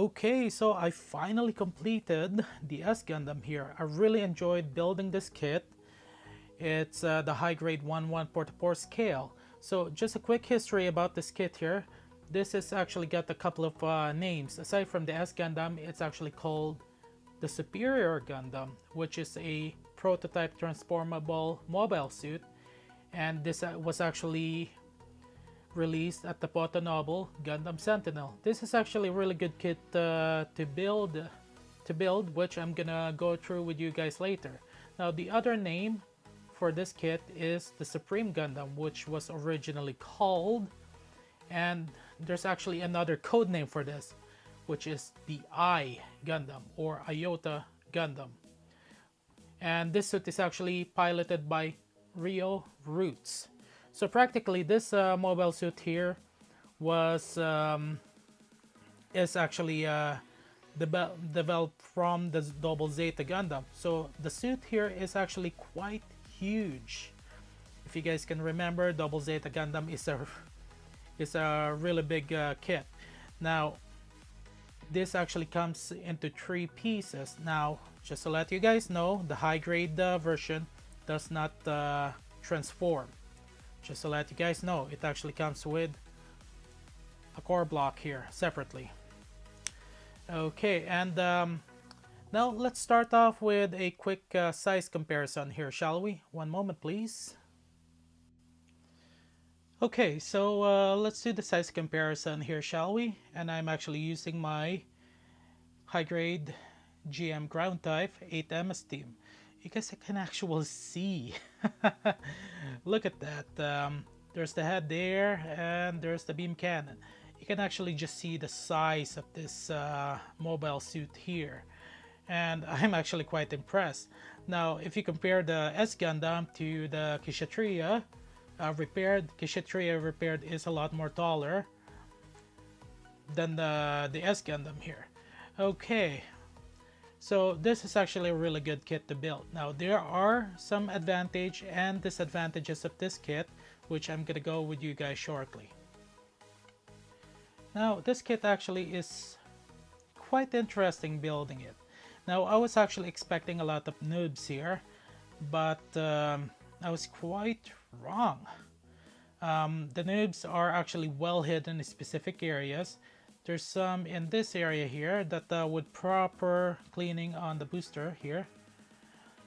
Okay, so I finally completed the S-Gundam here. I really enjoyed building this kit. It's the high grade 1/144 scale. So just a quick history about this kit here. This has actually got a couple of names. Aside from the S-Gundam, it's actually called the Superior Gundam, which is a prototype transformable mobile suit. And this was actually released at the Noble Gundam Sentinel. This is actually a really good kit to build, which I'm gonna go through with you guys later. Now the other name for this kit is the Supreme Gundam, which was originally called, and there's actually another code name for this, which is the I Gundam or Iota Gundam. And this suit is actually piloted by Rio Roots. So practically this mobile suit here is actually developed from the Double Zeta Gundam. So the suit here is actually quite huge. If you guys can remember, Double Zeta Gundam is a really big kit. Now this actually comes into 3 pieces. Now just to let you guys know, the high grade version does not transform. Just to let you guys know, it actually comes with a core block here separately. Okay, and now let's start off with a quick size comparison here, shall we? One moment, please. Okay, so let's do the size comparison here, shall we? And I'm actually using my high grade GM ground type 8M Steam. You guys can actually see. Look at that. There's the head there, and there's the beam cannon. You can actually just see the size of this mobile suit here, and I'm actually quite impressed. Now, if you compare the S-Gundam to the Kshatriya repaired, Kshatriya repaired is a lot more taller than the S-Gundam here. Okay. So this is actually a really good kit to build. Now there are some advantages and disadvantages of this kit, which I'm gonna go with you guys shortly. Now this kit actually is quite interesting building it. Now I was actually expecting a lot of noobs here, but I was quite wrong. The noobs are actually well hidden in specific areas. There's some in this area here that with proper cleaning on the booster here,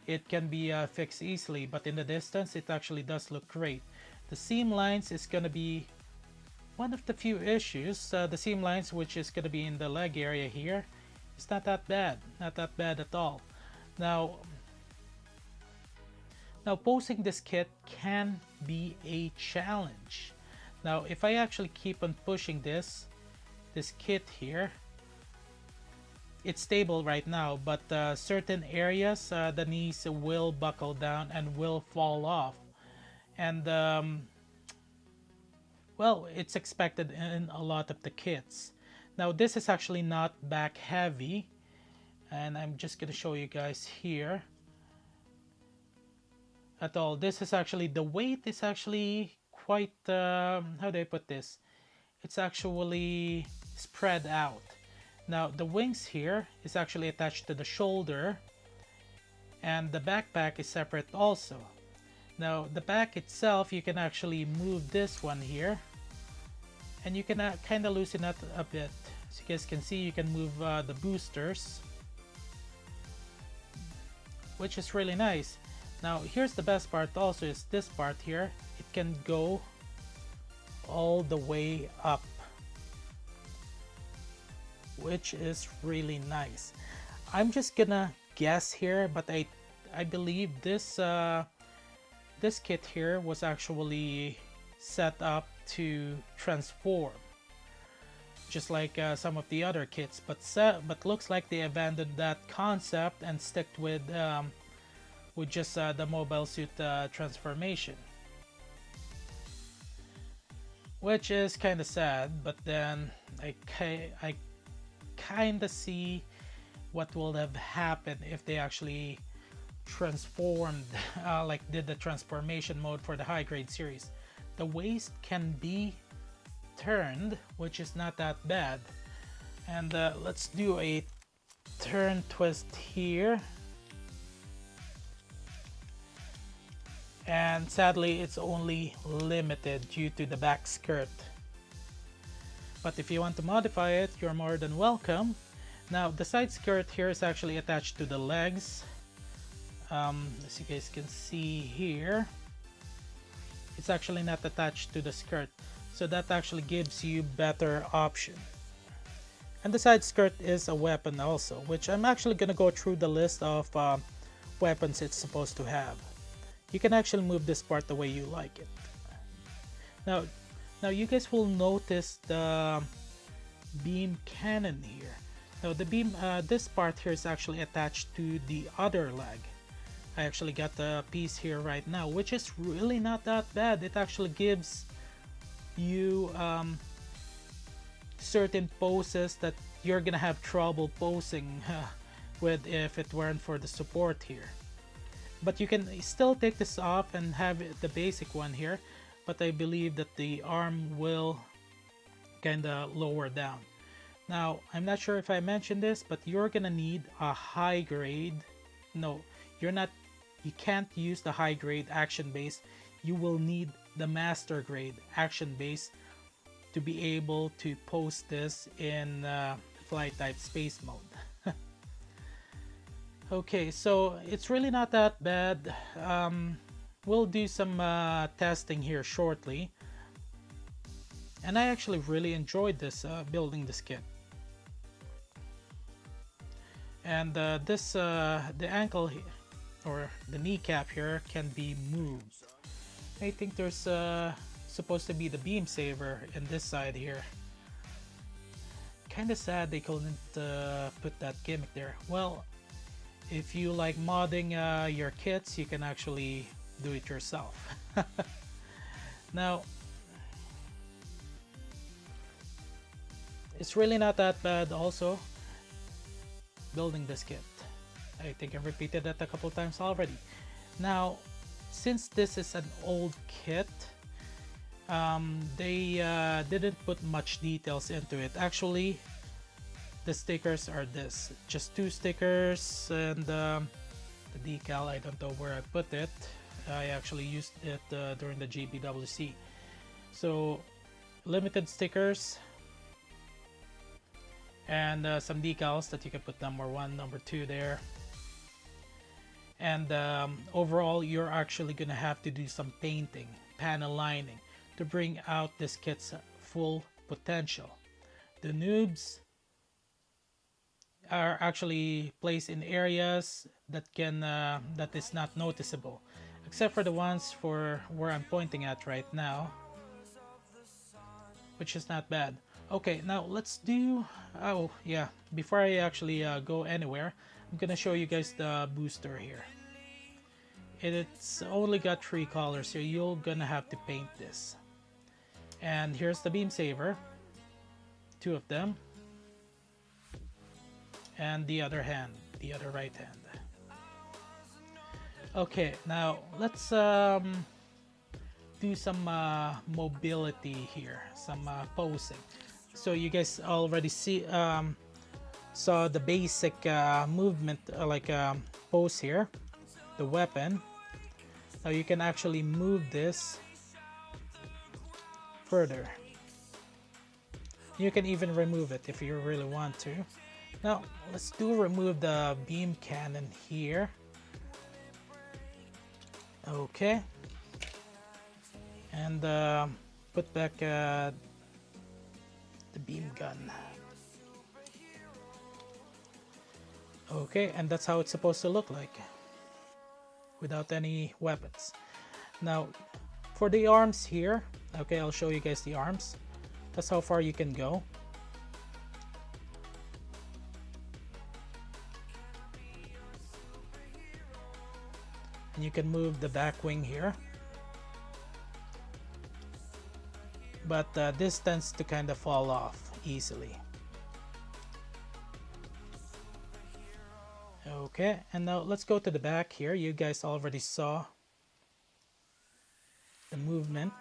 it can be fixed easily, but in the distance it actually does look great. The seam lines is going to be one of the few issues. The seam lines, which is going to be in the leg area here, it's not that bad at all. Now posing this kit can be a challenge. Now if I actually keep on pushing this kit here, it's stable right now, but certain areas the knees will buckle down and will fall off, and well, it's expected in a lot of the kits. Now this is actually not back heavy, and I'm just gonna show you guys here at all. This is actually, the weight is actually quite how do I put this, it's actually spread out. Now the wings here is actually attached to the shoulder, and the backpack is separate also. Now the back itself, you can actually move this one here, and you can kind of loosen it a bit. As you guys can see, you can move the boosters, which is really nice. Now here's the best part also, is this part here. It can go all the way up, which is really nice. I'm just gonna guess here, but I believe this this kit here was actually set up to transform, just like some of the other kits, but looks like they abandoned that concept and stuck with just the mobile suit transformation, which is kind of sad. But then I kind of see what will have happened if they actually transformed, like did the transformation mode for the high grade series. The waist can be turned, which is not that bad, And let's do a turn twist here. And sadly, it's only limited due to the back skirt. But if you want to modify it, you're more than welcome. Now, the side skirt here is actually attached to the legs. As you guys can see here, it's actually not attached to the skirt. So that actually gives you better option. And the side skirt is a weapon also, which I'm actually going to go through the list of weapons it's supposed to have. You can actually move this part the way you like it. Now you guys will notice the beam cannon here. Now the beam, this part here is actually attached to the other leg. I actually got the piece here right now, which is really not that bad. It actually gives you certain poses that you're gonna have trouble posing with if it weren't for the support here. But you can still take this off and have the basic one here, but I believe that the arm will kinda lower down. Now, I'm not sure if I mentioned this, but you're gonna need a high grade. No, you can't use the high grade action base. You will need the master grade action base to be able to post this in flight type space mode. Okay, so it's really not that bad. We'll do some testing here shortly. And I actually really enjoyed this building this kit. And the ankle or the kneecap here can be moved. I think there's supposed to be the beam saver in this side here. Kinda sad they couldn't put that gimmick there. Well, if you like modding your kits, you can actually do it yourself. Now, it's really not that bad also building this kit. I think I've repeated that a couple times already. Now, since this is an old kit, they didn't put much details into it. Actually, the stickers are this, just 2 stickers, and the decal, I don't know where I put it. I actually used it during the GBWC. So limited stickers and some decals that you can put number 1, number 2 there. And overall, you're actually gonna have to do some painting, panel lining, to bring out this kit's full potential. The noobs are actually placed in areas that is not noticeable, except for the ones for where I'm pointing at right now, which is not bad. Okay, now let's do, oh yeah, before I actually go anywhere, I'm gonna show you guys the booster here. It's only got 3 colors, so you're gonna have to paint this. And here's the beam saver, 2 of them, and the other hand, the other right hand. Okay, now let's do some mobility here, some posing. So you guys already saw the basic movement, pose here, the weapon. Now you can actually move this further. You can even remove it if you really want to. Now let's remove the beam cannon here. Okay, and put back the beam gun. Okay, and that's how it's supposed to look like without any weapons. Now for the arms here, okay, I'll show you guys the arms. That's how far you can go. And you can move the back wing here, but this tends to kind of fall off easily. Okay, and now let's go to the back here. You guys already saw the movement.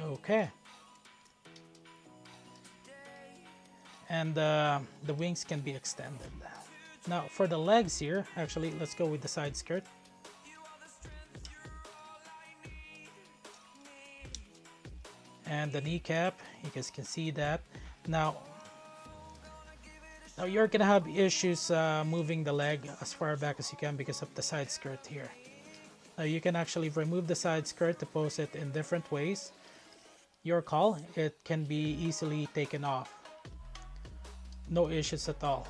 Okay. And the wings can be extended. Now for the legs here, actually, let's go with the side skirt. And the kneecap, you guys can see that. Now you're gonna have issues moving the leg as far back as you can because of the side skirt here. Now you can actually remove the side skirt to pose it in different ways. Your call, it can be easily taken off. No issues at all.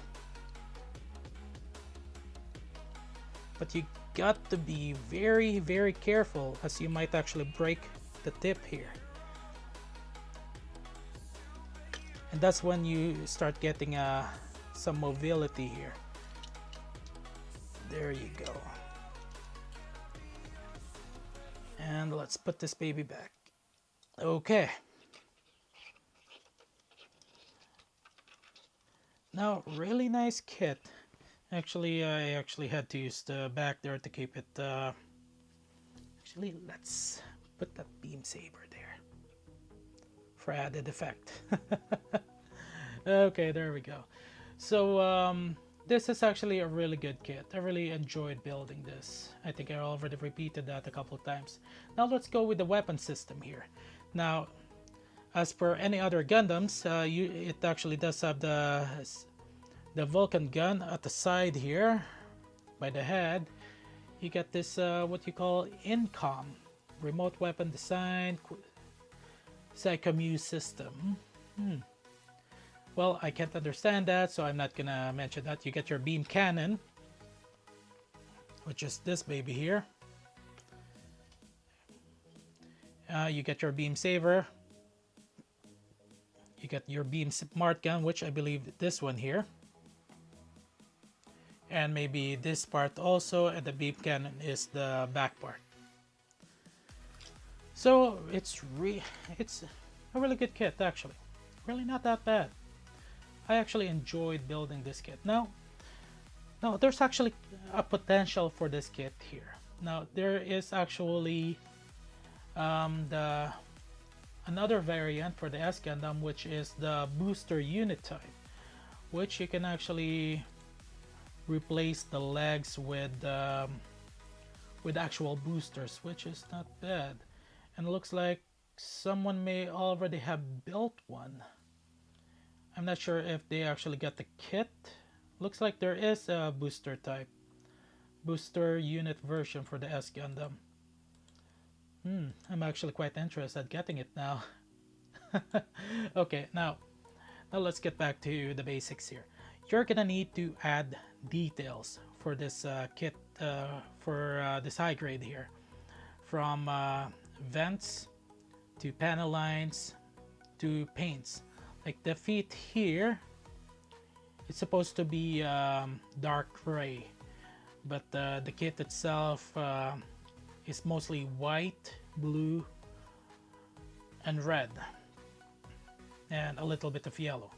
But you got to be very, very careful as you might actually break the tip here. And that's when you start getting some mobility here. There you go. And let's put this baby back. Okay. Now, really nice kit. Actually, I actually had to use the back there to keep it. Actually, let's put that beam saber there for added effect. Okay, there we go. So this is actually a really good kit. I really enjoyed building this. I think I already repeated that a couple of times. Now let's go with the weapon system here. Now, as per any other Gundams, it actually does have the Vulcan gun at the side here by the head. You get this what you call INCOM, remote weapon design Psychomu system. Well, I can't understand that, so I'm not gonna mention that. You get your beam cannon, which is this baby here. You get your beam saber. You get your beam smart gun, which I believe this one here. And maybe this part also, and the beam cannon is the back part. So it's a really good kit actually. Really not that bad. I actually enjoyed building this kit. Now there's actually a potential for this kit here. Now there is actually another variant for the S-Gundam, which is the booster unit type, which you can actually replace the legs with actual boosters, which is not bad. And it looks like someone may already have built one. I'm not sure if they actually got the kit. Looks like there is a booster type, booster unit version for the S-Gundam. I'm actually quite interested getting it now. Okay, now let's get back to the basics here. You're gonna need to add details for this kit, for this high grade here, from vents to panel lines to paints. Like the feet here, it's supposed to be dark gray, but the kit itself is mostly white, blue, and red, and a little bit of yellow.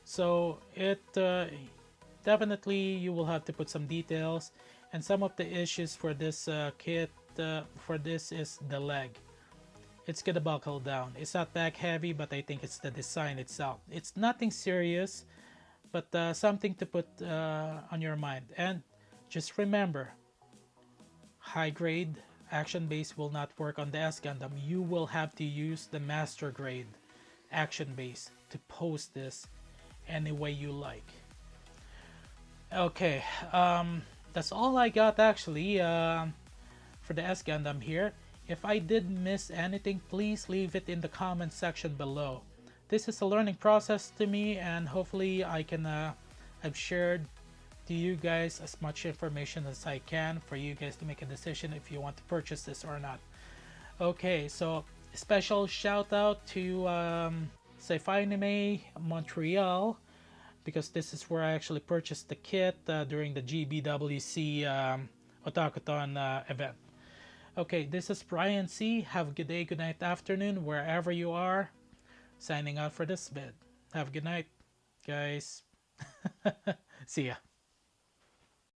So it definitely, you will have to put some details. And some of the issues for this kit for this is the leg. It's gonna buckle down. It's not back heavy, but I think it's the design itself. It's nothing serious, but something to put on your mind. And just remember, high grade action base will not work on the S-Gundam. You will have to use the master grade action base to pose this any way you like. Okay, that's all I got actually for the S-Gundam here. If I did miss anything, please leave it in the comment section below. This is a learning process to me, and hopefully I've shared to you guys as much information as I can for you guys to make a decision if you want to purchase this or not. Okay, so special shout out to Sci-Fi Anime Montreal, because this is where I actually purchased the kit during the GBWC Otakuton event. Okay, this is Brian C. Have a good day, good night, afternoon, wherever you are. Signing out for this vid. Have a good night, guys. See ya.